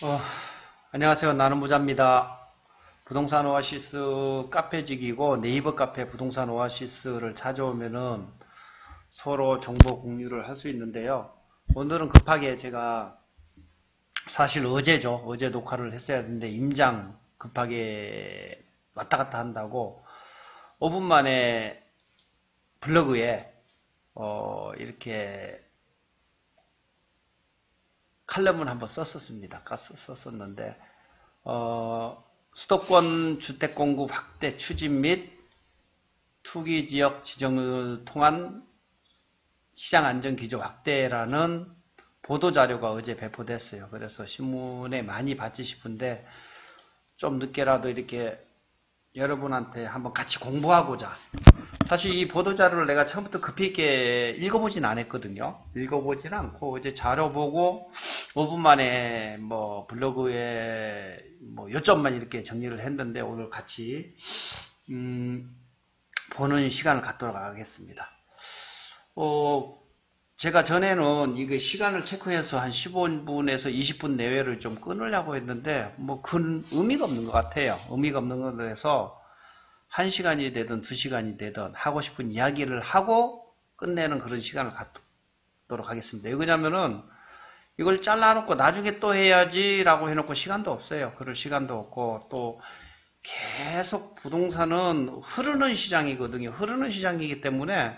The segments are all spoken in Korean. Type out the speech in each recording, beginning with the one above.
어, 안녕하세요. 나는 부자입니다. 부동산 오아시스 카페직이고 네이버 카페 부동산 오아시스를 찾아오면은 서로 정보 공유를 할 수 있는데요. 오늘은 급하게 제가 사실 어제죠. 어제 녹화를 했어야 했는데 임장 급하게 왔다 갔다 한다고 5분 만에 블로그에 이렇게 칼럼을 한번 썼었습니다. 썼었는데 수도권 주택 공급 확대 추진 및 투기 지역 지정을 통한 시장 안정 기조 확대라는 보도 자료가 어제 배포됐어요. 그래서 신문에 많이 봤지 싶은데 좀 늦게라도 이렇게 여러분한테 한번 같이 공부하고자. 사실 이 보도 자료를 내가 처음부터 급히 있게 읽어보진 않았거든요. 읽어보진 않고 이제 자료 보고 5분 만에 뭐 블로그에 뭐 요점만 이렇게 정리를 했는데 오늘 같이 보는 시간을 갖도록 하겠습니다. 제가 전에는 이게 시간을 체크해서 한 15분에서 20분 내외를 좀 끊으려고 했는데 뭐 큰 의미가 없는 것 같아요. 의미가 없는 것 같아서 1시간이 되든 2시간이 되든 하고 싶은 이야기를 하고 끝내는 그런 시간을 갖도록 하겠습니다. 왜 그러냐면은 이걸 잘라놓고 나중에 또 해야지 라고 해놓고 시간도 없어요. 그럴 시간도 없고 또 계속 부동산은 흐르는 시장이거든요. 흐르는 시장이기 때문에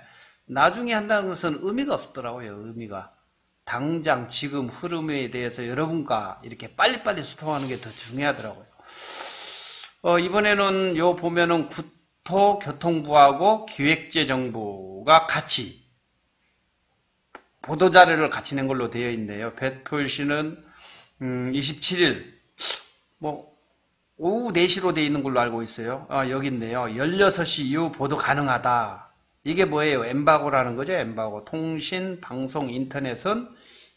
나중에 한다는 것은 의미가 없더라고요. 의미가. 당장 지금 흐름에 대해서 여러분과 이렇게 빨리빨리 소통하는 게 더 중요하더라고요. 이번에는 요 보면은 국토교통부하고 기획재정부가 같이 보도자료를 같이 낸 걸로 되어 있네요. 배포일시는 27일 뭐 오후 4시로 되어 있는 걸로 알고 있어요. 여기 있네요. 16시 이후 보도 가능하다. 이게 뭐예요? 엠바고라는 거죠. 엠바고. 통신, 방송, 인터넷은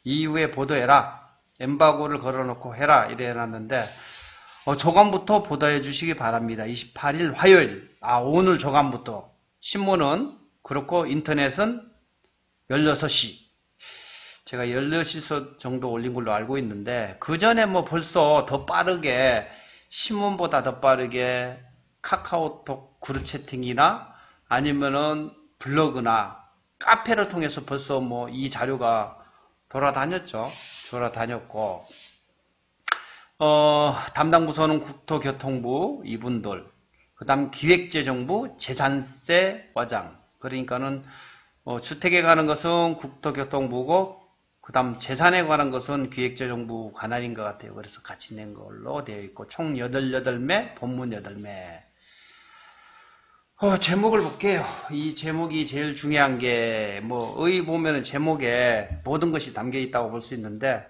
이후에 보도해라. 엠바고를 걸어놓고 해라. 이래 해놨는데 조간부터 보도해 주시기 바랍니다. 28일 화요일. 오늘 조간부터. 신문은 그렇고 인터넷은 16시. 제가 16시 정도 올린 걸로 알고 있는데 그 전에 뭐 벌써 더 빠르게 신문보다 더 빠르게 카카오톡 그룹 채팅이나 아니면은 블로그나 카페를 통해서 벌써 뭐 이 자료가 돌아다녔죠. 돌아다녔고 담당 부서는 국토교통부 이분들, 그 다음 기획재정부 재산세 과장. 그러니까는 주택에 가는 것은 국토교통부고 그 다음 재산에 관한 것은 기획재정부 관할인 것 같아요. 그래서 같이 낸 걸로 되어 있고 총 88매, 본문 8매. 제목을 볼게요. 이 제목이 제일 중요한 게 의 보면은 제목에 모든 것이 담겨 있다고 볼 수 있는데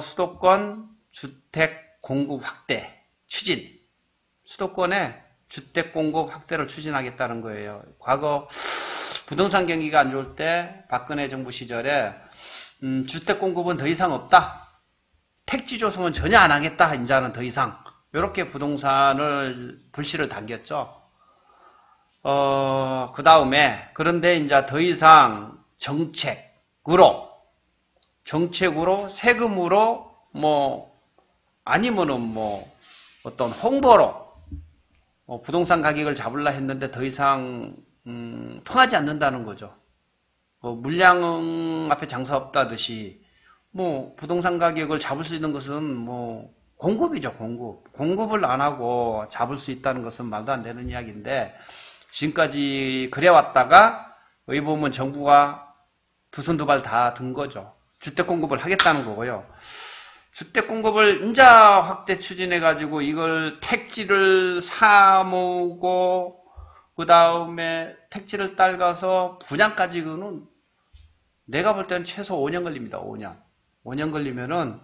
수도권 주택 공급 확대 추진. 수도권에 주택 공급 확대를 추진하겠다는 거예요. 과거 부동산 경기가 안 좋을 때 박근혜 정부 시절에 주택 공급은 더 이상 없다. 택지 조성은 전혀 안 하겠다. 이제는 더 이상. 이렇게 부동산을 불씨를 당겼죠. 그 다음에 그런데 이제 더 이상 정책으로 세금으로 아니면은 어떤 홍보로 부동산 가격을 잡으려 했는데 더 이상 통하지 않는다는 거죠. 물량 앞에 장사 없다듯이 부동산 가격을 잡을 수 있는 것은 공급이죠. 공급을 안 하고 잡을 수 있다는 것은 말도 안 되는 이야기인데 지금까지 그래왔다가 여기 보면 정부가 두 손 두 발 다 든 거죠. 주택 공급을 하겠다는 거고요. 주택 공급을 인자 확대 추진해가지고 이걸 택지를 사모으고 그 다음에 택지를 딸가서 분양까지는 내가 볼 때는 최소 5년 걸립니다. 5년 걸리면은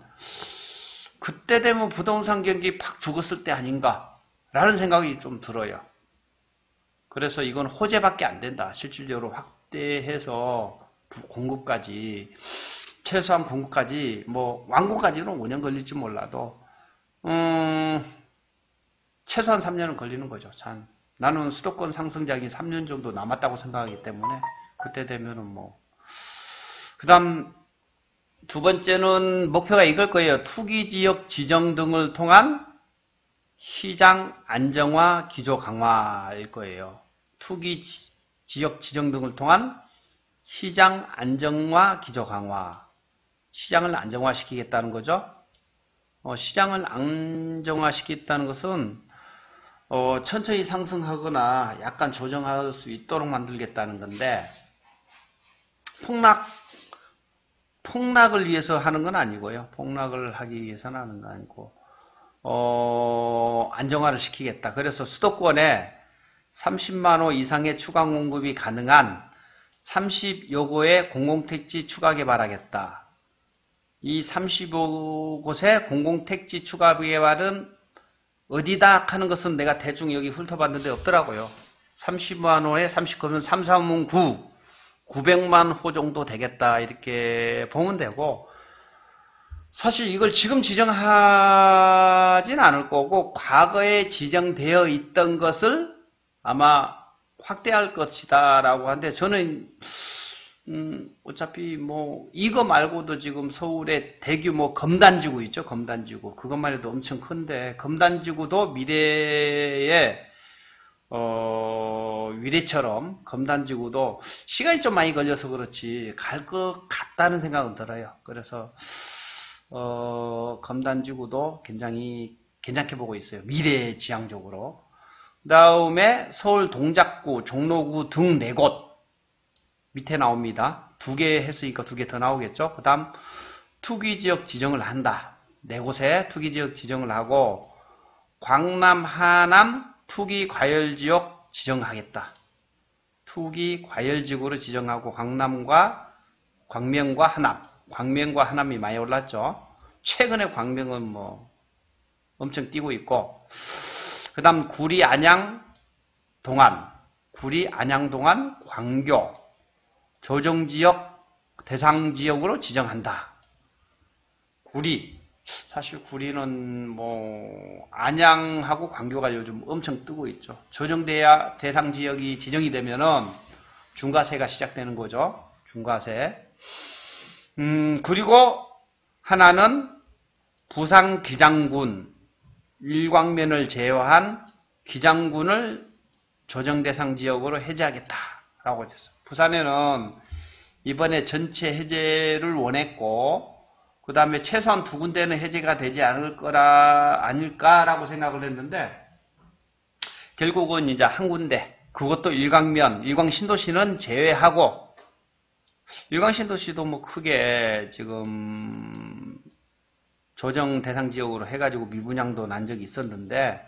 그때 되면 부동산 경기 팍 죽었을 때 아닌가 라는 생각이 좀 들어요. 그래서 이건 호재밖에 안 된다. 실질적으로 확대해서 공급까지 최소한 공급까지 완공까지는 5년 걸릴지 몰라도 최소한 3년은 걸리는 거죠. 나는 수도권 상승장이 3년 정도 남았다고 생각하기 때문에 그때 되면은 그 다음 두 번째는 목표가 이걸 거예요. 투기지역 지정 등을 통한 시장 안정화 기조 강화일 거예요. 투기지역 지정 등을 통한 시장 안정화 기조 강화. 시장을 안정화시키겠다는 거죠. 시장을 안정화시키겠다는 것은 천천히 상승하거나 약간 조정할 수 있도록 만들겠다는 건데 폭락을 위해서 하는 건 아니고요. 폭락을 하기 위해서는 하는 건 아니고 안정화를 시키겠다. 그래서 수도권에 30만호 이상의 추가 공급이 가능한 30여 곳의 공공택지 추가 개발하겠다. 이 30여 곳의 공공택지 추가 개발은 어디다 하는 것은 내가 대충 여기 훑어봤는데 없더라고요. 30만 호에 30그러면 3, 3은 9, 900만 호 정도 되겠다 이렇게 보면 되고 사실 이걸 지금 지정하진 않을 거고 과거에 지정되어 있던 것을 아마 확대할 것이다 라고 하는데 저는 어차피 뭐 이거 말고도 지금 서울에 대규모 검단지구 있죠. 검단지구 그것만 해도 엄청 큰데 검단지구도 미래에 위례처럼 검단지구도 시간이 좀 많이 걸려서 그렇지 갈 것 같다는 생각은 들어요. 그래서 검단지구도 굉장히 괜찮게 보고 있어요. 미래 지향적으로. 그 다음에 서울 동작구, 종로구 등 4곳 밑에 나옵니다. 2개 했으니까 2개 더 나오겠죠. 그 다음 투기지역 지정을 한다. 4곳에 투기지역 지정을 하고 광남, 하남 투기과열지역 지정하겠다. 투기과열지구로 지정하고 광명과 하남. 광명과 하남이 많이 올랐죠. 최근에 광명은 뭐 엄청 뛰고 있고 그 다음 구리, 안양, 동안 구리, 안양, 동안, 광교 조정지역 대상지역으로 지정한다. 구리 사실 구리는 뭐 안양하고 광교가 요즘 엄청 뜨고 있죠. 조정돼야 대상지역이 지정이 되면은 중과세가 시작되는 거죠. 중과세. 그리고 하나는 부산 기장군 일광면을 제외한 기장군을 조정대상 지역으로 해제하겠다라고 했어요. 부산에는 이번에 전체 해제를 원했고 그 다음에 최소한 2군데는 해제가 되지 아닐까라고 생각을 했는데 결국은 이제 한 군데 그것도 일광신도시는 제외하고 일광신도시도 뭐 크게 지금 조정 대상 지역으로 해가지고 미분양도 난 적이 있었는데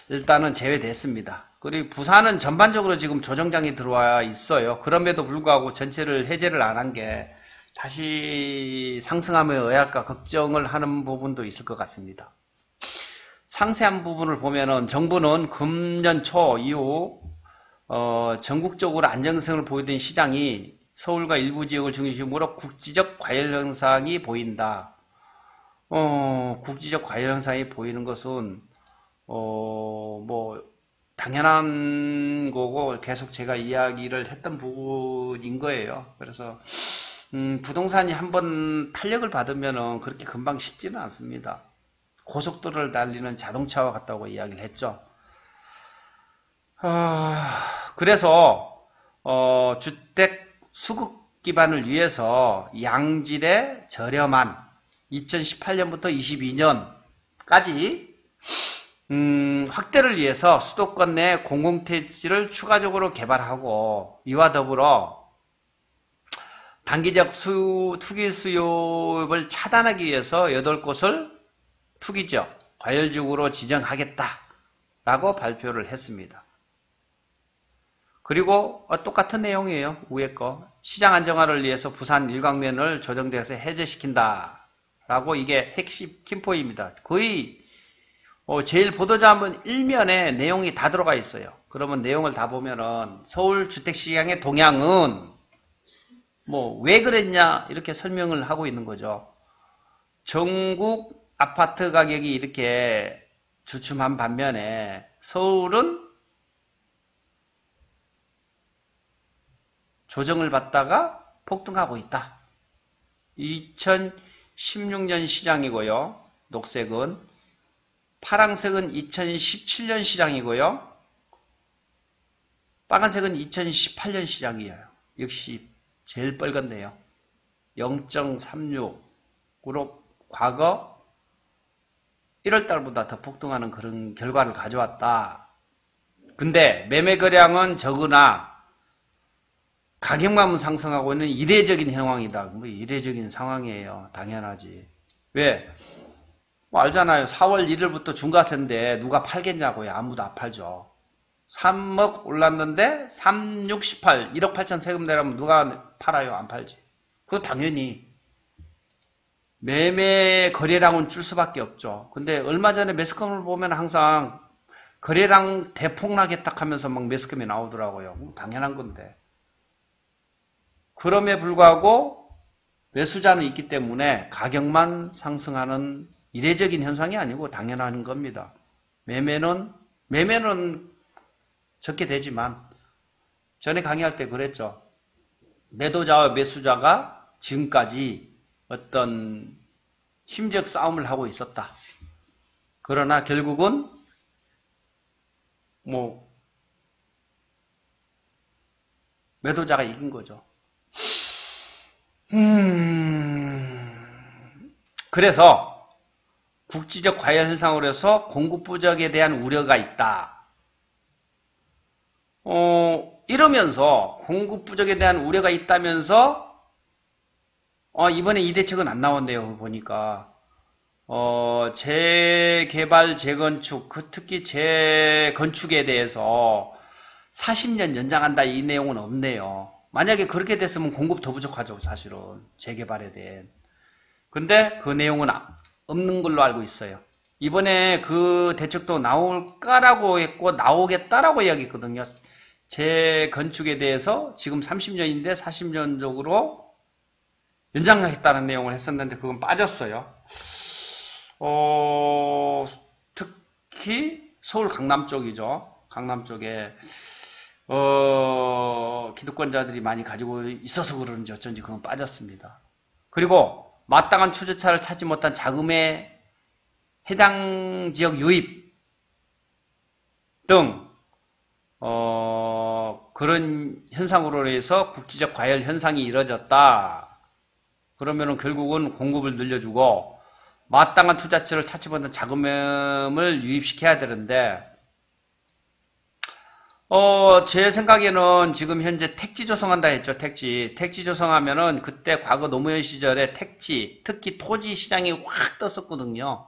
일단은 제외됐습니다. 그리고 부산은 전반적으로 지금 조정장이 들어와 있어요. 그럼에도 불구하고 전체를 해제를 안 한 게 다시 상승하면 의할까 걱정을 하는 부분도 있을 것 같습니다. 상세한 부분을 보면은 정부는 금년 초 이후 전국적으로 안정성을 보이던 시장이 서울과 일부 지역을 중심으로 국지적 과열 현상이 보인다. 국지적 과열 현상이 보이는 것은 뭐 당연한 거고 계속 제가 이야기를 했던 부분인 거예요. 그래서 부동산이 한번 탄력을 받으면 그렇게 금방 식지는 않습니다. 고속도로를 달리는 자동차와 같다고 이야기를 했죠. 그래서 주택 수급 기반을 위해서 양질의 저렴한 2018년부터 22년까지 확대를 위해서 수도권 내 공공택지를 추가적으로 개발하고 이와 더불어 단기적 투기 수요를 차단하기 위해서 8곳을 투기지역, 과열지구로 지정하겠다라고 발표를 했습니다. 그리고 똑같은 내용이에요. 위에 거. 시장 안정화를 위해서 부산 일광면을 조정대에서 해제시킨다. 라고 이게 핵심 킴포입니다. 거의 제일 보도자문 1면에 내용이 다 들어가 있어요. 그러면 내용을 다 보면은 서울 주택시장의 동향은 뭐 왜 그랬냐 이렇게 설명을 하고 있는 거죠. 전국 아파트 가격이 이렇게 주춤한 반면에 서울은 조정을 받다가 폭등하고 있다. 2016년 시장이고요. 녹색은. 파란색은 2017년 시장이고요. 빨간색은 2018년 시장이에요. 역시 제일 빨갛네요. 0.36으로 과거 1월달보다 더 폭등하는 그런 결과를 가져왔다. 근데 매매 거량은 적으나 가격만 상승하고 있는 이례적인 상황이다. 뭐 이례적인 상황이에요. 당연하지. 왜? 뭐 알잖아요. 4월 1일부터 중과세인데 누가 팔겠냐고요. 아무도 안 팔죠. 3억 올랐는데 3, 6, 18, 1억 8천 세금 내라면 누가 팔아요? 안 팔지. 그거 당연히 매매 거래량은 줄 수밖에 없죠. 근데 얼마 전에 매스컴을 보면 항상 거래량 대폭락했다 하면서 막 매스컴이 나오더라고요. 당연한 건데. 그럼에 불구하고 매수자는 있기 때문에 가격만 상승하는 이례적인 현상이 아니고 당연한 겁니다. 매매는 적게 되지만 전에 강의할 때 그랬죠. 매도자와 매수자가 지금까지 어떤 심적 싸움을 하고 있었다. 그러나 결국은 뭐 매도자가 이긴 거죠. 그래서 국지적 과열 현상으로 해서 공급 부족에 대한 우려가 있다. 이러면서 공급 부족에 대한 우려가 있다면서 이번에 이 대책은 안 나왔네요. 보니까 재개발, 재건축, 특히 재건축에 대해서 40년 연장한다 이 내용은 없네요. 만약에 그렇게 됐으면 공급 더 부족하죠. 사실은 재개발에 대한. 근데 그 내용은 없는 걸로 알고 있어요. 이번에 그 대책도 나올까라고 했고 나오겠다라고 이야기했거든요. 재건축에 대해서 지금 30년인데 40년적으로 연장하겠다는 내용을 했었는데 그건 빠졌어요. 특히 서울 강남 쪽이죠. 강남 쪽에 기득권자들이 많이 가지고 있어서 그런지 어쩐지 그건 빠졌습니다. 그리고 마땅한 투자처를 찾지 못한 자금의 해당 지역 유입 등 그런 현상으로 해서 국지적 과열 현상이 이뤄졌다. 그러면은 결국은 공급을 늘려주고 마땅한 투자처를 찾지 못한 자금을 유입시켜야 되는데 제 생각에는 지금 현재 택지 조성한다 했죠. 택지 조성하면은 그때 과거 노무현 시절에 택지, 특히 토지 시장이 확 떴었거든요.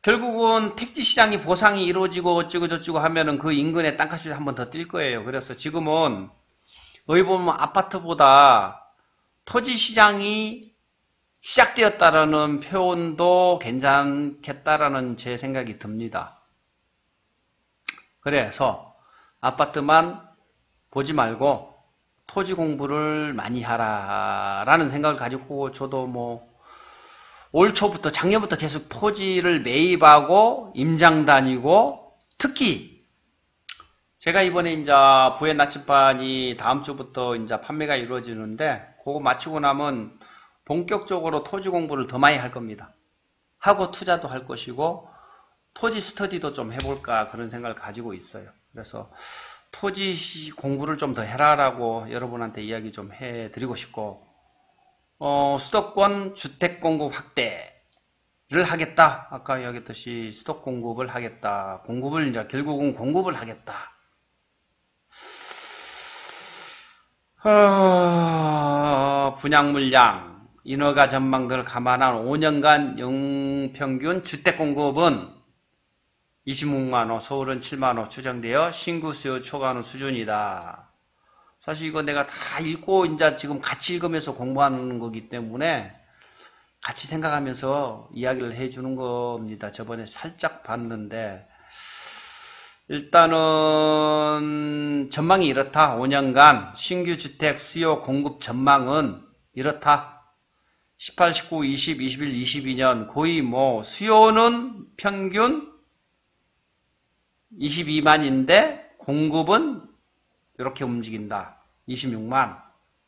결국은 택지 시장이 보상이 이루어지고 어쩌고 저쩌고 하면은 그 인근의 땅값이 한 번 더 뛸 거예요. 그래서 지금은 여기 보면 아파트보다 토지 시장이 시작되었다라는 표현도 괜찮겠다라는 제 생각이 듭니다. 그래서 아파트만 보지 말고 토지 공부를 많이 하라라는 생각을 가지고 저도 뭐 올 초부터 작년부터 계속 토지를 매입하고 임장 다니고 특히 제가 이번에 이제 부의 나침반이 다음 주부터 이제 판매가 이루어지는데 그거 마치고 나면 본격적으로 토지 공부를 더 많이 할 겁니다. 하고 투자도 할 것이고 토지 스터디도 좀 해볼까 그런 생각을 가지고 있어요. 그래서 토지 공부를 좀 더 해라라고 여러분한테 이야기 좀 해드리고 싶고 수도권 주택 공급 확대를 하겠다. 아까 이야기했듯이 수도 공급을 하겠다. 공급을 이제 결국은 공급을 하겠다. 분양 물량, 인허가 전망 등을 감안한 5년간 영평균 주택 공급은 26만호, 서울은 7만호 추정되어 신규 수요 초과하는 수준이다. 사실 이거 내가 다 읽고 이제 지금 같이 읽으면서 공부하는 거기 때문에 같이 생각하면서 이야기를 해주는 겁니다. 저번에 살짝 봤는데 일단은 전망이 이렇다. 5년간 신규 주택 수요 공급 전망은 이렇다. 18, 19, 20, 21, 22년 거의 뭐 수요는 평균 22만인데 공급은 이렇게 움직인다. 26만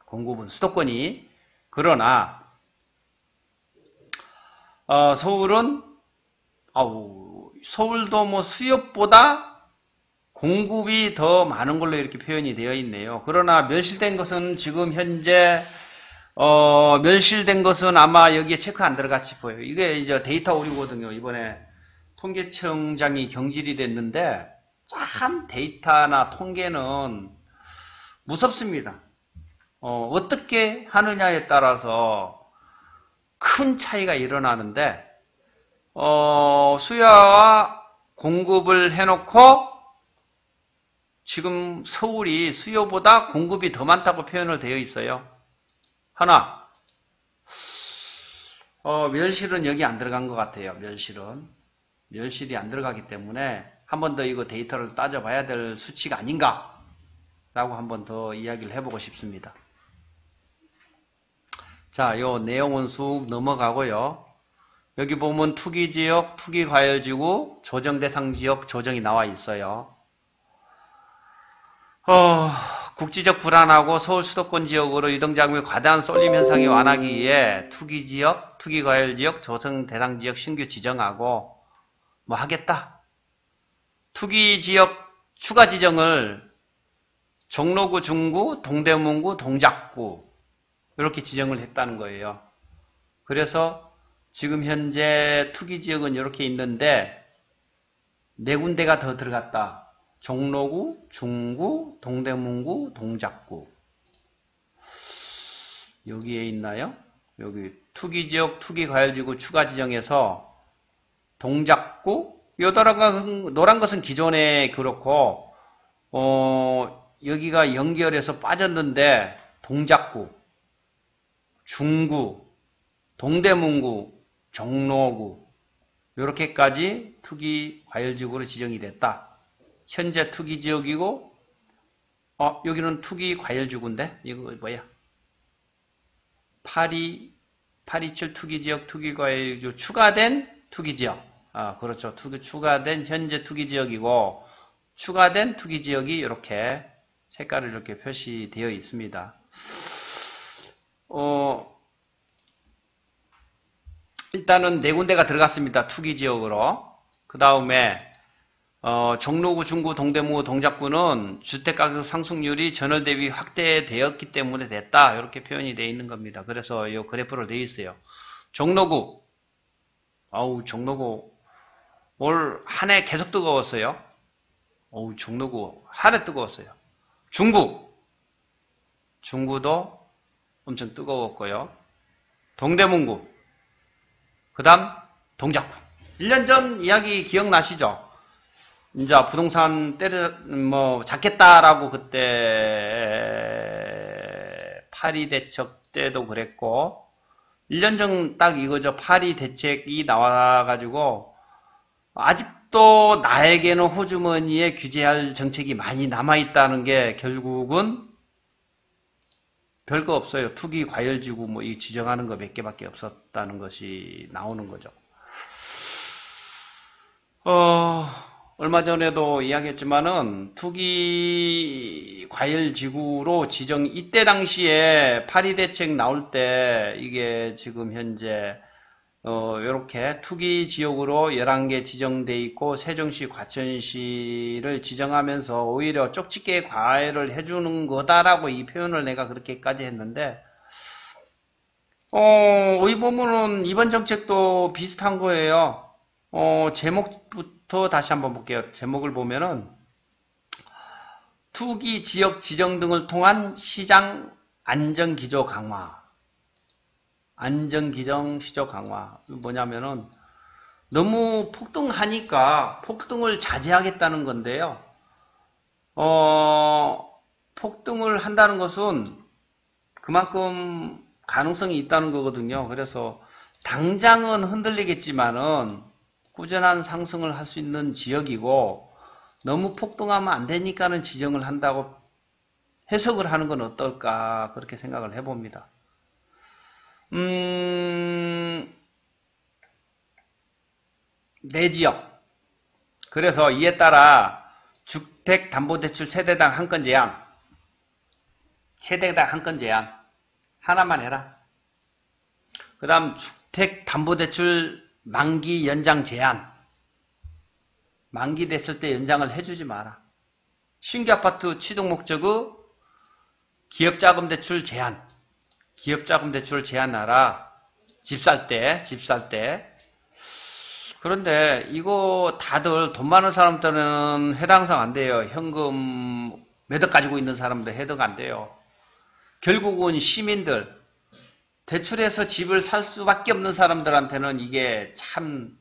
공급은 수도권이. 그러나 서울은 서울도 뭐 수요보다 공급이 더 많은 걸로 이렇게 표현이 되어 있네요. 그러나 멸실된 것은 지금 현재 멸실된 것은 아마 여기에 체크 안 들어갔지 보여요. 이게 이제 데이터 오류거든요. 이번에 통계청장이 경질이 됐는데 참 데이터나 통계는 무섭습니다. 어떻게 하느냐에 따라서 큰 차이가 일어나는데 수요와 공급을 해놓고 지금 서울이 수요보다 공급이 더 많다고 표현을 되어 있어요. 하나, 멸실은 여기 안 들어간 것 같아요. 멸실이 안 들어가기 때문에 한 번 더 이거 데이터를 따져봐야 될 수치가 아닌가 라고 한 번 더 이야기를 해보고 싶습니다. 자, 요 내용은 쑥 넘어가고요. 여기 보면 투기지역, 투기과열지구, 조정대상지역 조정이 나와 있어요. 국지적 불안하고 서울 수도권 지역으로 유동자금의 과다한 쏠림 현상이 완화하기 위해 투기지역, 투기과열지역, 조정대상지역 신규 지정하고 뭐 하겠다. 투기지역 추가 지정을 종로구, 중구, 동대문구, 동작구 이렇게 지정을 했다는 거예요. 그래서 지금 현재 투기지역은 이렇게 있는데 네 군데가 더 들어갔다. 종로구, 중구, 동대문구, 동작구. 여기에 있나요? 여기 투기지역, 투기과열지구 추가 지정해서 동작구, 노란 것은 기존에 그렇고 여기가 연결해서 빠졌는데 동작구, 중구, 동대문구, 종로구 이렇게까지 투기과열지구로 지정이 됐다. 현재 투기지역이고 여기는 투기과열지구인데 이거 뭐야? 827 투기지역, 투기과열지구 추가된 투기지역. 그렇죠. 추가된 현재 투기지역이고 추가된 투기지역이 이렇게 색깔을 이렇게 표시되어 있습니다. 일단은 네 군데가 들어갔습니다. 투기지역으로. 그 다음에 종로구, 중구, 동대문구, 동작구는 주택가격 상승률이 전월 대비 확대되었기 때문에 됐다. 이렇게 표현이 되어 있는 겁니다. 그래서 이 그래프로 되어 있어요. 종로구, 종로구 올 한 해 계속 뜨거웠어요. 종로구 한 해 뜨거웠어요. 중구도 엄청 뜨거웠고요. 동대문구, 그 다음 동작구. 1년 전 이야기 기억나시죠? 이제 부동산 잡겠다라고 그때 파리 대책 때도 그랬고 1년 전 딱 이거죠. 파리 대책이 나와가지고 아직도 나에게는 호주머니에 규제할 정책이 많이 남아있다는 게 결국은 별거 없어요. 투기 과열지구 이 지정하는 거 몇 개밖에 없었다는 것이 나오는 거죠. 얼마 전에도 이야기했지만은 투기 과열지구로 지정 이때 당시에 파리 대책 나올 때 이게 지금 현재 이렇게 투기 지역으로 11개 지정돼 있고 세종시, 과천시를 지정하면서 오히려 쪽집게 과외를 해주는 거다라고 이 표현을 내가 그렇게까지 했는데 여기 보면은 이번 정책도 비슷한 거예요. 제목부터 다시 한번 볼게요. 제목을 보면은 투기 지역 지정 등을 통한 시장 안정기조 강화. 안정기정 시조 강화. 뭐냐면은 너무 폭등하니까 폭등을 자제하겠다는 건데요. 폭등을 한다는 것은 그만큼 가능성이 있다는 거거든요. 그래서 당장은 흔들리겠지만은 꾸준한 상승을 할 수 있는 지역이고 너무 폭등하면 안 되니까는 지정을 한다고 해석을 하는 건 어떨까 그렇게 생각을 해봅니다. 내 지역. 그래서 이에 따라 주택담보대출 세대당 한 건 제한. 세대당 한 건 제한. 하나만 해라. 그 다음 주택담보대출 만기 연장 제한. 만기 됐을 때 연장을 해주지 마라. 신규 아파트 취득 목적의 기업자금대출 제한. 기업자금대출을 제한하라. 집 살 때. 그런데 이거 다들 돈 많은 사람들은 해당상 안 돼요. 현금 몇억 가지고 있는 사람들 해당 안 돼요. 결국은 시민들, 대출해서 집을 살 수밖에 없는 사람들한테는 이게 참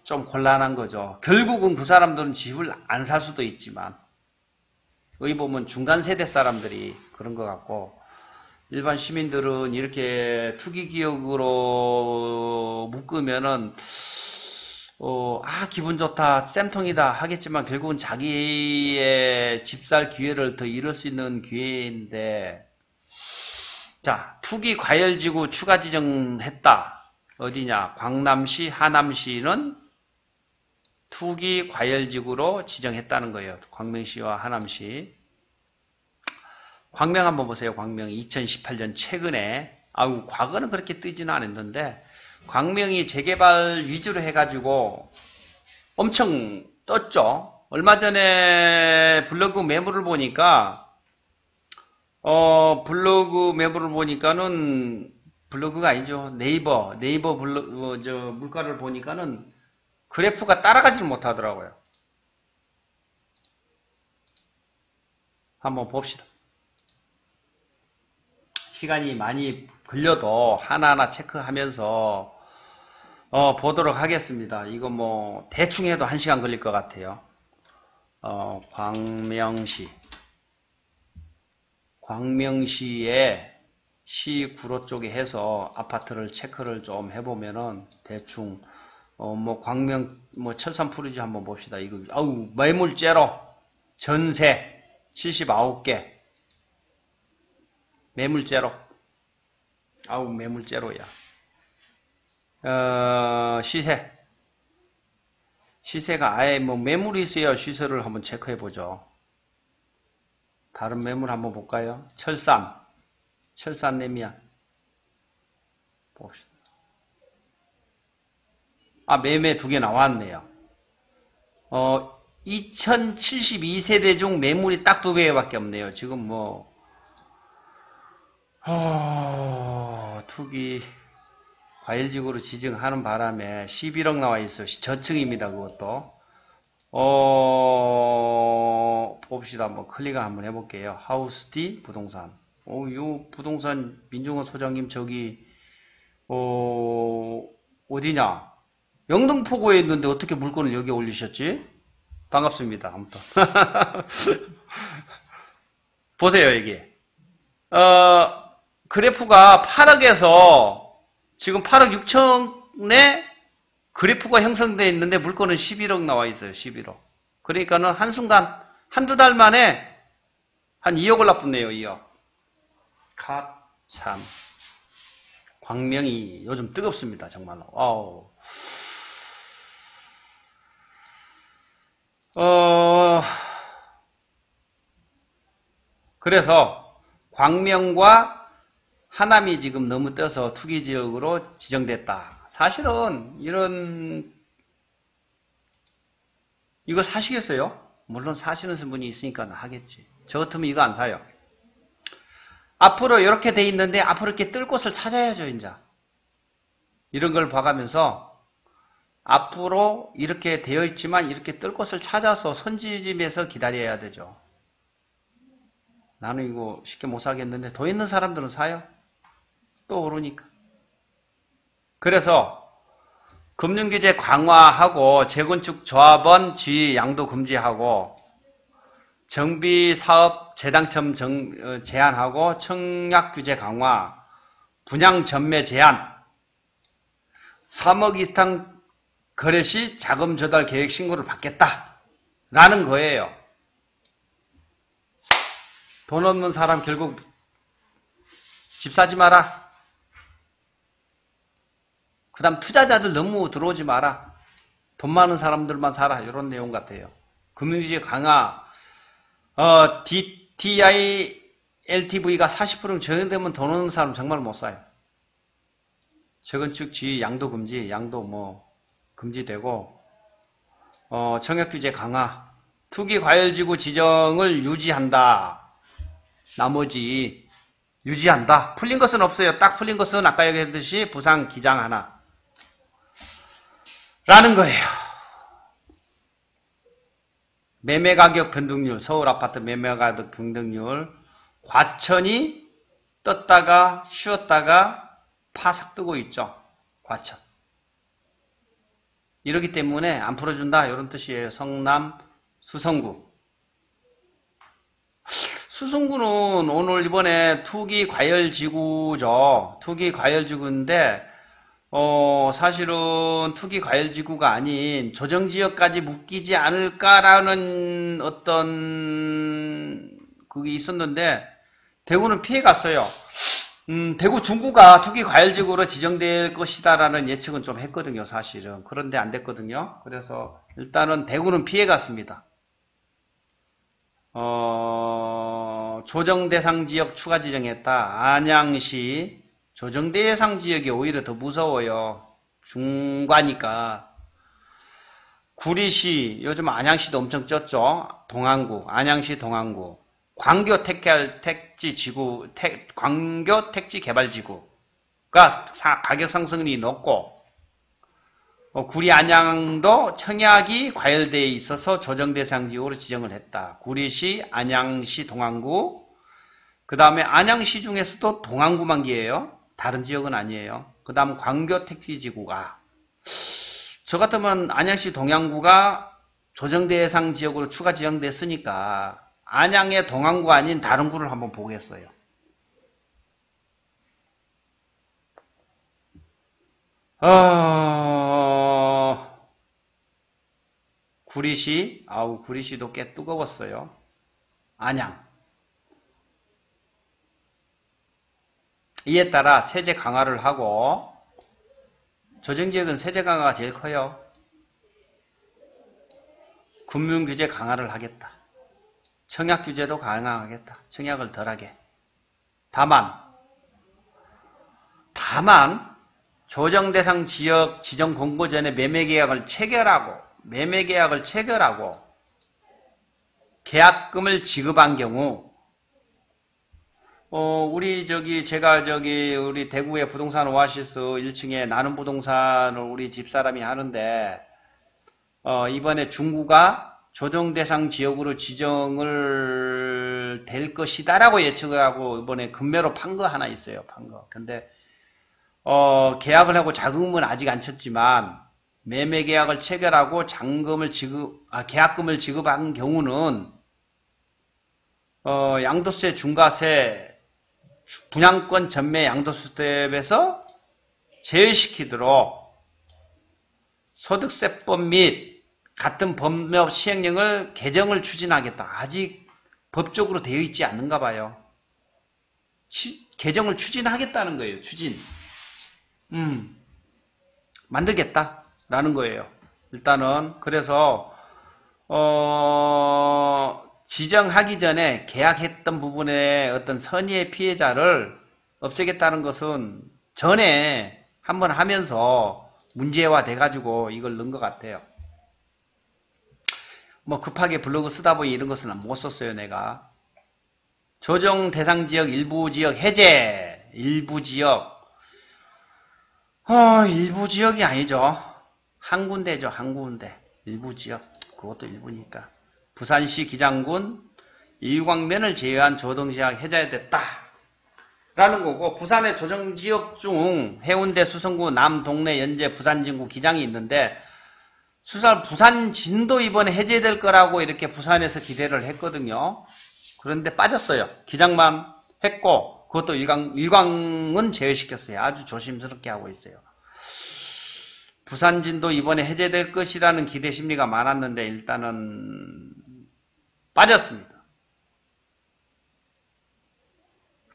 좀 곤란한 거죠. 결국은 그 사람들은 집을 안 살 수도 있지만 여기 보면 중간 세대 사람들이 그런 것 같고 일반 시민들은 이렇게 투기 기업으로 묶으면은 기분 좋다, 쌤통이다 하겠지만 결국은 자기의 집 살 기회를 더 잃을 수 있는 기회인데, 자, 투기 과열지구 추가 지정했다. 어디냐? 광남시, 하남시는 투기 과열지구로 지정했다는 거예요. 광명시와 하남시. 광명 한번 보세요. 광명 2018년 최근에, 과거는 그렇게 뜨지는 않았는데 광명이 재개발 위주로 해가지고 엄청 떴죠. 얼마 전에 블로그 매물을 보니까 블로그가 아니죠. 네이버 물가를 보니까는 그래프가 따라가지를 못하더라고요. 한번 봅시다. 시간이 많이 걸려도 하나하나 체크하면서 보도록 하겠습니다. 이거 뭐 대충 해도 1시간 걸릴 것 같아요. 광명시의 시구로 쪽에 해서 아파트를 체크를 좀 해보면은 대충 광명 철산 푸르지 한번 봅시다. 이거 매물제로 전세 79개 매물제로 매물제로야. 시세가 아예 매물이 있어야 시세를 한번 체크해 보죠. 다른 매물 한번 볼까요? 철산 레미안 봅시다. 매매 2개 나왔네요. 2072세대 중 매물이 딱 2개밖에 없네요. 지금 투기 과열지구로 지정하는 바람에 11억 나와 있어요. 저층입니다. 그것도. 봅시다. 한번 클릭을 한번 해볼게요. 하우스디 부동산. 요 부동산 민중호 소장님 저기 어디냐? 영등포구에 있는데 어떻게 물건을 여기 올리셨지? 반갑습니다. 아무튼 보세요. 여기 그래프가 8억에서 지금 8억 6천에 그래프가 형성되어 있는데 물건은 11억 나와 있어요. 11억. 그러니까는 한순간 한두 달 만에 한 2억을 납붓네요. 2억. 참 광명이 요즘 뜨겁습니다. 정말로. 그래서 광명과 하남이 지금 너무 떠서 투기지역으로 지정됐다. 사실은 이거 사시겠어요? 물론 사시는 분이 있으니까 하겠지. 저 같으면 이거 안 사요. 앞으로 이렇게 돼 있는데 앞으로 이렇게 뜰 곳을 찾아야죠. 이제 이런 걸 봐가면서 앞으로 이렇게 되어 있지만 이렇게 뜰 곳을 찾아서 선지집에서 기다려야 되죠. 나는 이거 쉽게 못 사겠는데 더 있는 사람들은 사요. 또 오르니까. 그래서 금융규제 강화하고 재건축 조합원 지위 양도 금지하고 정비사업 재당첨 제한하고 청약규제 강화, 분양 전매 제한, 3억 이상 거래 시 자금 조달 계획 신고를 받겠다라는 거예요. 돈 없는 사람 결국 집 사지 마라. 그 다음 투자자들 너무 들어오지 마라. 돈 많은 사람들만 사라. 이런 내용 같아요. 금융규제 강화, DTI LTV가 40%는 적용되면 돈 없는 사람 정말 못 사요. 재건축 지위 양도 금지, 양도 뭐 금지되고, 청약 규제 강화, 투기 과열지구 지정을 유지한다. 나머지 유지한다. 풀린 것은 없어요. 딱 풀린 것은 아까 얘기했듯이 부산 기장 하나 라는 거예요. 매매가격 변동률, 서울 아파트 매매가격 변동률, 과천이 떴다가 쉬었다가 파삭 뜨고 있죠. 과천. 이러기 때문에 안 풀어준다 이런 뜻이에요. 성남, 수성구. 수성구는 오늘 이번에 투기 과열지구죠. 투기 과열지구인데 사실은 투기 과열지구가 아닌 조정지역까지 묶이지 않을까라는 어떤 그게 있었는데 대구는 피해갔어요. 대구 중구가 투기 과열지구로 지정될 것이다라는 예측은 좀 했거든요. 사실은. 그런데 안 됐거든요. 그래서 일단은 대구는 피해갔습니다. 조정대상 지역 추가 지정했다. 안양시 조정대상 지역이 오히려 더 무서워요. 중과니까. 구리시, 요즘 안양시도 엄청 쪘죠. 동안구, 안양시 동안구. 광교 택지 개발지구가 가격 상승률이 높고, 구리 안양도 청약이 과열되어 있어서 조정대상 지역으로 지정을 했다. 구리시, 안양시, 동안구. 그 다음에 안양시 중에서도 동안구만 기예요. 다른 지역은 아니에요. 그 다음 광교 택지지구가. 저 같으면 안양시 동양구가 조정대상 지역으로 추가 지정됐으니까 안양의 동안구 아닌 다른 구를 한번 보겠어요. 구리시, 구리시도 꽤 뜨거웠어요. 안양. 이에 따라 세제 강화를 하고, 조정지역은 세제 강화가 제일 커요. 금융규제 강화를 하겠다. 청약규제도 강화하겠다. 청약을 덜하게. 다만 조정대상 지역 지정 공고 전에 매매계약을 체결하고 계약금을 지급한 경우, 우리 우리 대구의 부동산 오아시스 1층에 나눔 부동산을 우리 집사람이 하는데, 이번에 중구가 조정대상 지역으로 지정을 될 것이다라고 예측을 하고 이번에 금매로 판 거 하나 있어요. 판 거. 근데 계약을 하고 자금은 아직 안 쳤지만 매매 계약을 체결하고 계약금을 지급한 경우는 양도세, 중과세, 분양권 전매 양도세 대비해서 제외시키도록 소득세법 및 같은 법령 시행령을 개정을 추진하겠다. 아직 법적으로 되어 있지 않는가 봐요. 개정을 추진하겠다는 거예요. 추진. 만들겠다라는 거예요. 일단은 그래서 지정하기 전에 계약했던 부분의 어떤 선의의 피해자를 없애겠다는 것은 전에 한번 하면서 문제화 돼가지고 이걸 넣은 것 같아요. 뭐 급하게 블로그 쓰다 보니 이런 것은 못 썼어요. 내가. 조정 대상 지역 일부 지역 해제. 일부 지역. 일부 지역이 아니죠. 한 군데죠. 한 군데. 일부 지역. 그것도 일부니까. 부산시 기장군 일광면을 제외한 조정지역 해제됐다. 라는 거고, 부산의 조정지역 중 해운대, 수성구, 남동래, 연제, 부산진구 기장이 있는데, 부산 진도 이번에 해제될 거라고 이렇게 부산에서 기대를 했거든요. 그런데 빠졌어요. 기장만 했고, 그것도 일광은 제외시켰어요. 아주 조심스럽게 하고 있어요. 부산 진도 이번에 해제될 것이라는 기대 심리가 많았는데 일단은 빠졌습니다.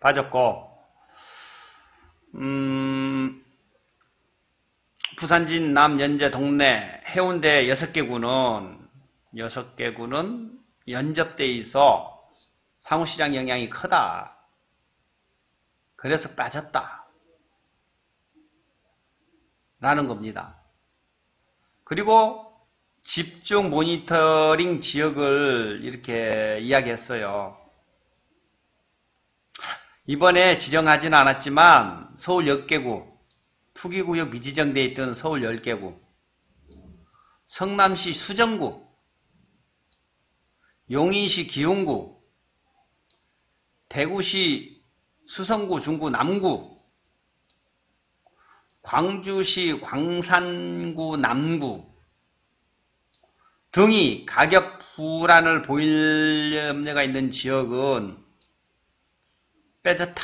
빠졌고, 부산진, 남, 연제, 동래, 해운대 6개 구는 연접돼 있어 사무시장 영향이 크다. 그래서 빠졌다. 라는 겁니다. 그리고 집중 모니터링 지역을 이렇게 이야기했어요. 이번에 지정하진 않았지만 서울 10개구, 투기구역 미지정되어 있던 서울 10개구, 성남시 수정구, 용인시 기흥구, 대구시 수성구, 중구, 남구, 광주시 광산구, 남구 등이 가격 불안을 보일 염려가 있는 지역은 빼졌다.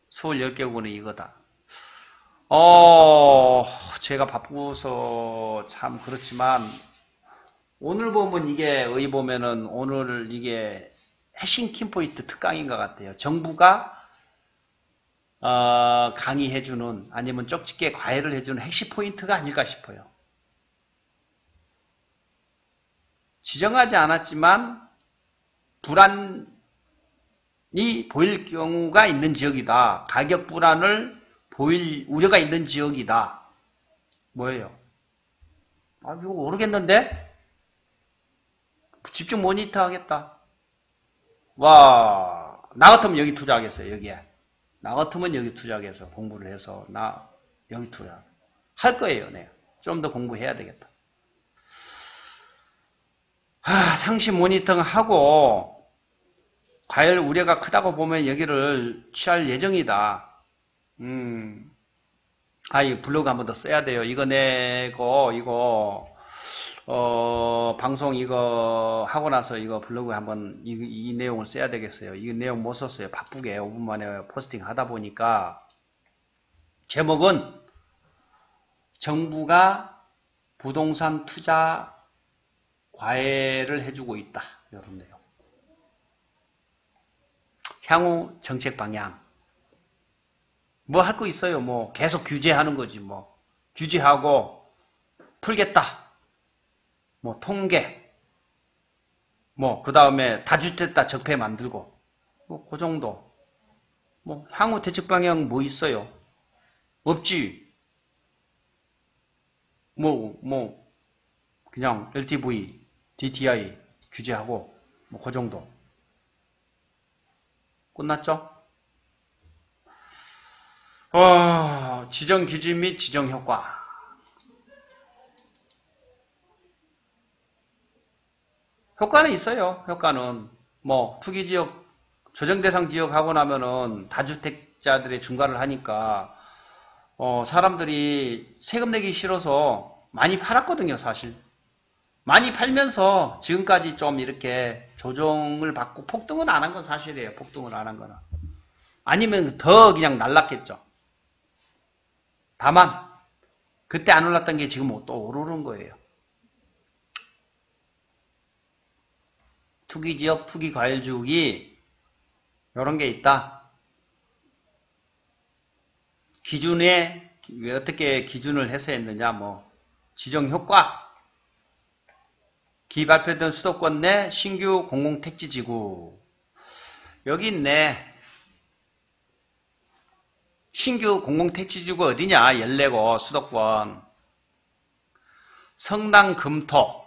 서울 10개구는 이거다. 제가 바쁘서 참 그렇지만 오늘 보면 이게 보면은 오늘 이게 핵심 키포인트 특강인 것 같아요. 정부가 강의해주는 아니면 쪽집게 과외를 해주는 핵심 포인트가 아닐까 싶어요. 지정하지 않았지만 불안이 보일 경우가 있는 지역이다. 가격 불안을 보일 우려가 있는 지역이다. 뭐예요? 이거 모르겠는데? 집중 모니터 하겠다. 와, 나 같으면 여기 투자하겠어요, 여기에. 나 같으면 여기 투자해서 공부를 해서, 여기 투자. 할 거예요, 내가. 좀 더 공부해야 되겠다. 상시 모니터링 하고, 과열 우려가 크다고 보면 여기를 취할 예정이다. 이 블로그 한 번 더 써야 돼요. 이거 내고, 방송 이거 하고 나서 이거 블로그에 한번 이 내용을 써야 되겠어요. 이 내용 못 썼어요. 바쁘게 5분 만에 포스팅 하다 보니까. 제목은 정부가 부동산 투자 과외를 해주고 있다. 이런 내용. 향후 정책 방향. 뭐 할 거 있어요. 뭐 계속 규제하는 거지 뭐. 규제하고 풀겠다. 뭐 통계, 뭐 그 다음에 다주택자 적폐 만들고, 뭐 그 정도. 뭐 향후 대책 방향 뭐 있어요? 없지. 뭐 그냥 LTV, DTI 규제하고 뭐 그 정도. 끝났죠? 지정 기준 및 지정 효과. 효과는 있어요. 효과는 뭐 투기지역 조정대상 지역 하고 나면은 다주택자들의 중과를 하니까 사람들이 세금 내기 싫어서 많이 팔았거든요. 사실 많이 팔면서 지금까지 좀 이렇게 조정을 받고 폭등은 안 한 건 사실이에요. 폭등을 안 한 거는. 아니면 더 그냥 날랐겠죠. 다만 그때 안 올랐던 게 지금 또 오르는 거예요. 투기지역, 투기과열지역이 이런 게 있다. 기준에 어떻게 기준을 해서 했느냐. 뭐 지정효과, 기발표된 수도권 내 신규 공공택지지구. 여기 있네. 신규 공공택지지구 어디냐. 14곳 수도권. 성남 금토,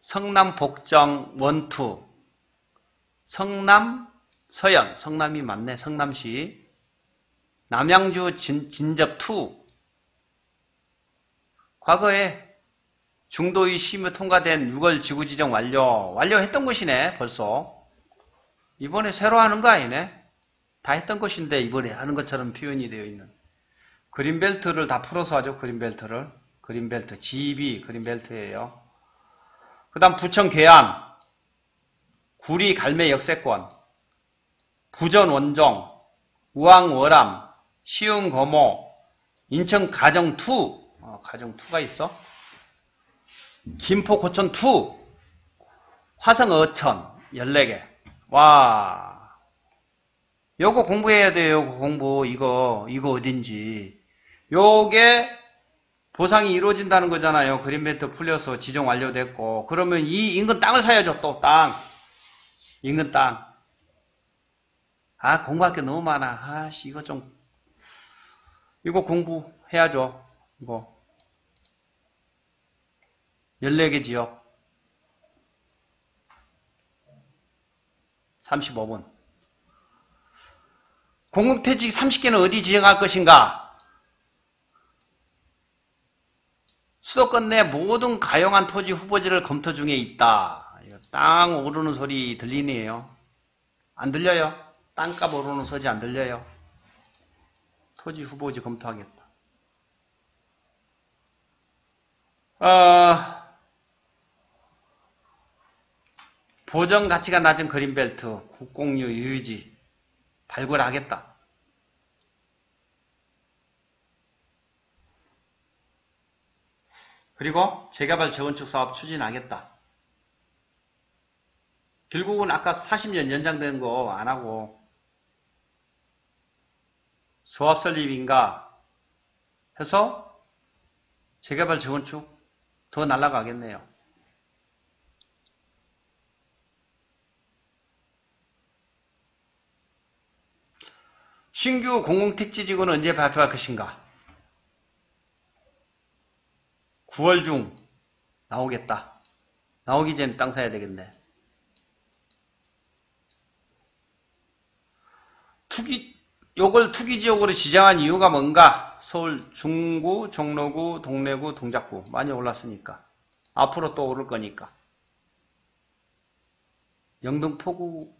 성남 복정 1, 2, 성남 서현, 성남이 맞네. 성남시, 남양주 진접 2. 과거에 중도의 심의 통과된 6월 지구 지정 완료했던 것이네. 벌써 이번에 새로 하는 거 아니네. 다 했던 것인데 이번에 하는 것처럼 표현이 되어 있는. 그린벨트를 다 풀어서 하죠. 그린벨트 GB 그린벨트예요. 그 다음 부천 계안, 구리 갈매 역세권, 부전 원정, 우왕 월암, 시흥 거모, 인천 가정 2, 가정 2가 있어. 김포 고천 2, 화성 어천 14개. 와, 요거 공부해야 돼요. 요거 공부. 이거 어딘지. 요게 보상이 이루어진다는 거잖아요. 그린벨트 풀려서 지정 완료됐고. 그러면 이 인근 땅을 사야죠. 또 땅. 인근 땅. 아, 공부할 게 너무 많아. 아씨, 이거 공부해야죠. 이거. 14개 지역. 35분. 공공택지 30개는 어디 지정할 것인가? 수도권 내 모든 가용한 토지 후보지를 검토 중에 있다. 땅 오르는 소리 들리네요. 안 들려요? 땅값 오르는 소리 안 들려요? 토지 후보지 검토하겠다. 보정 가치가 낮은 그린벨트, 국공유 유유지 발굴하겠다. 그리고 재개발 재건축 사업 추진하겠다. 결국은 아까 40년 연장된 거 안 하고 조합 설립인가 해서 재개발 재건축 더 날아가겠네요. 신규 공공택지지구는 언제 발표할 것인가? 9월 중 나오겠다. 나오기 전에 땅 사야 되겠네. 요걸 투기지역으로 지정한 이유가 뭔가? 서울 중구, 종로구, 동래구, 동작구 많이 올랐으니까. 앞으로 또 오를 거니까. 영등포구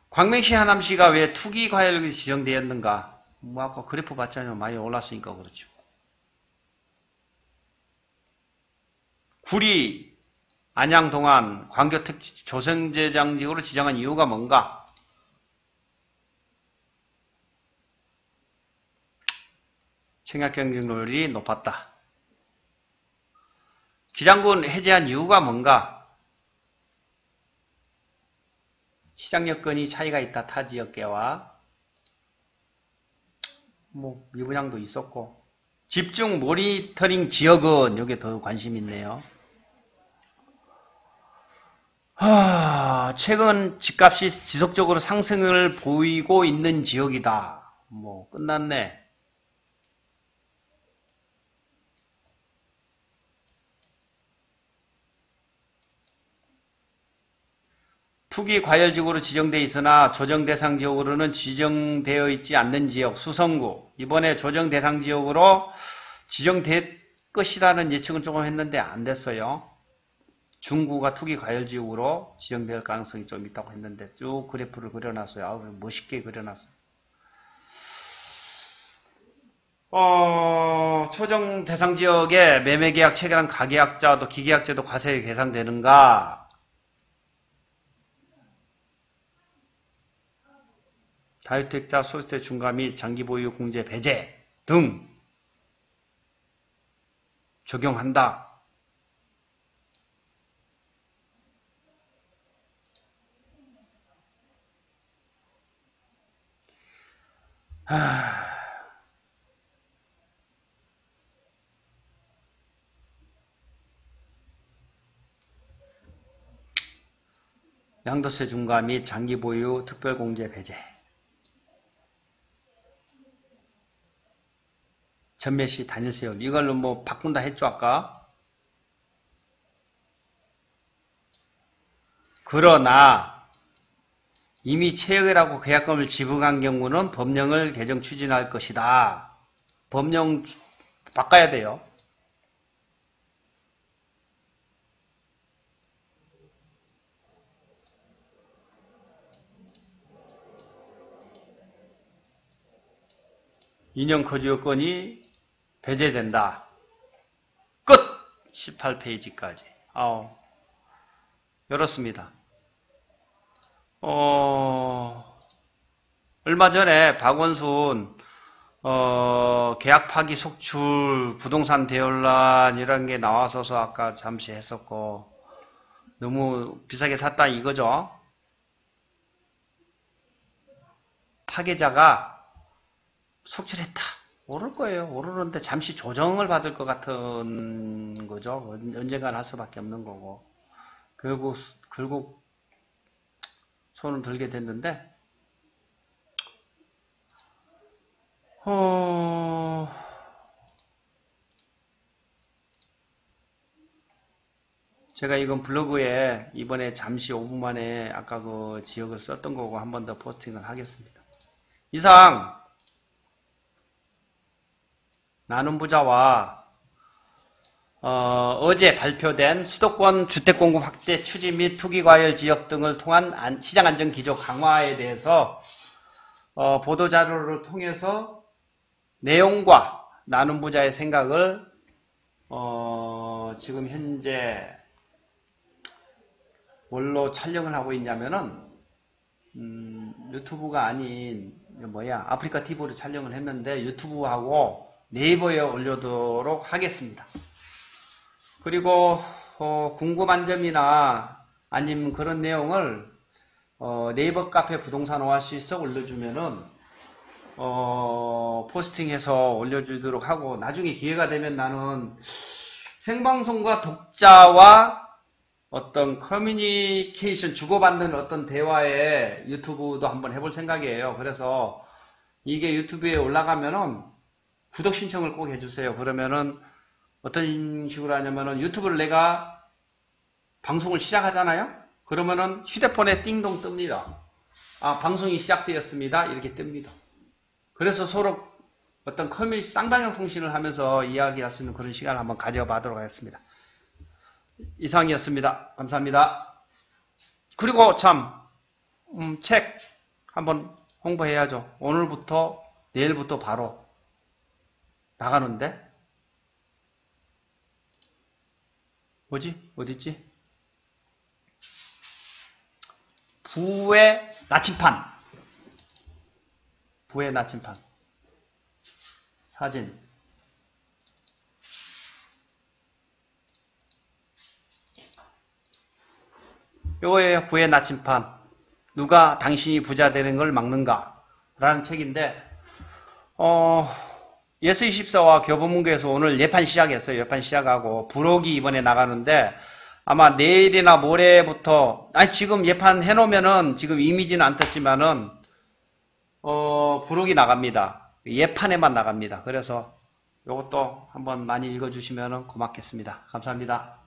광명시 하남시가 왜 투기과열구로 지정되었는가? 뭐 아까 그래프 봤잖아요. 많이 올랐으니까 그렇죠. 구리, 안양, 동안 광교택지 조성재장지구로 지정한 이유가 뭔가? 청약 경쟁률이 높았다. 기장군 해제한 이유가 뭔가? 시장 여건이 차이가 있다. 타 지역계와 뭐 미분양도 있었고 집중 모니터링 지역은 여기에 더 관심 있네요. 최근 집값이 지속적으로 상승을 보이고 있는 지역이다. 뭐 끝났네. 투기 과열지구로 지정되어 있으나 조정대상 지역으로는 지정되어 있지 않는 지역 수성구 이번에 조정대상 지역으로 지정될 것이라는 예측은 조금 했는데 안 됐어요. 중구가 투기 과열지역으로 지정될 가능성이 좀 있다고 했는데 쭉 그래프를 그려놨어요. 아우, 멋있게 그려놨어요. 초정 대상 지역에 매매계약 체결한 가계약자도 기계약자도 과세에 계상되는가? 다주택자 소유세 중과 및 장기보유 공제 배제 등 적용한다. 양도세 중과 및 장기보유 특별공제 배제 전매시 단일세율 이걸로 뭐 바꾼다 했죠 아까. 그러나 이미 체결하고 계약금을 지불한 경우는 법령을 개정 추진할 것이다. 법령 바꿔야 돼요. 인형 거주요건이 배제된다. 끝! 18페이지까지. 이렇습니다. 얼마 전에 박원순 계약 파기 속출 부동산 대열란 이런 게 나와서서 아까 잠시 했었고 너무 비싸게 샀다 이거죠. 파괴자가 속출했다. 오를 거예요. 오르는데 잠시 조정을 받을 것 같은 거죠. 언젠가는 할 수밖에 없는 거고. 결국 손을 들게 됐는데, 제가 이건 블로그에 이번에 잠시 5분 만에 아까 그 지역을 썼던 거고 한 번 더 포스팅을 하겠습니다. 이상 나눔 부자와 어제 발표된 수도권 주택공급 확대 추진 및 투기과열 지역 등을 통한 시장 안정 기조 강화에 대해서 보도자료를 통해서 내용과 나눔 부자의 생각을 지금 현재 뭘로 촬영을 하고 있냐면은 유튜브가 아닌 아프리카 TV로 촬영을 했는데 유튜브하고 네이버에 올려두도록 하겠습니다. 그리고 궁금한 점이나 아니면 그런 내용을 네이버 카페 부동산 오아시스에 올려주면은 포스팅해서 올려주도록 하고, 나중에 기회가 되면 나는 생방송과 독자와 어떤 커뮤니케이션 주고받는 어떤 대화에 유튜브도 한번 해볼 생각이에요. 그래서 이게 유튜브에 올라가면은 구독 신청을 꼭 해주세요. 그러면은 어떤 식으로 하냐면은 유튜브를 내가 방송을 시작하잖아요. 그러면은 휴대폰에 띵동 뜹니다. 아, 방송이 시작되었습니다. 이렇게 뜹니다. 그래서 서로 어떤 쌍방향 통신을 하면서 이야기할 수 있는 그런 시간을 한번 가져보도록 하겠습니다. 이상이었습니다. 감사합니다. 그리고 참, 책 한번 홍보해야죠. 오늘부터, 내일부터 바로 나가는데? 뭐지? 어딨지? 부의 나침판. 부의 나침판. 사진. 요거예요. 부의 나침판. 누가 당신이 부자 되는 걸 막는가? 라는 책인데, 예스24와 교보문고에서 오늘 예판 시작했어요. 예판 시작하고, 부록이 이번에 나가는데, 아마 내일이나 모레부터, 지금 예판 해놓으면은, 지금 이미지는 안 떴지만은, 부록이 나갑니다. 예판에만 나갑니다. 그래서, 요것도 한번 많이 읽어주시면 고맙겠습니다. 감사합니다.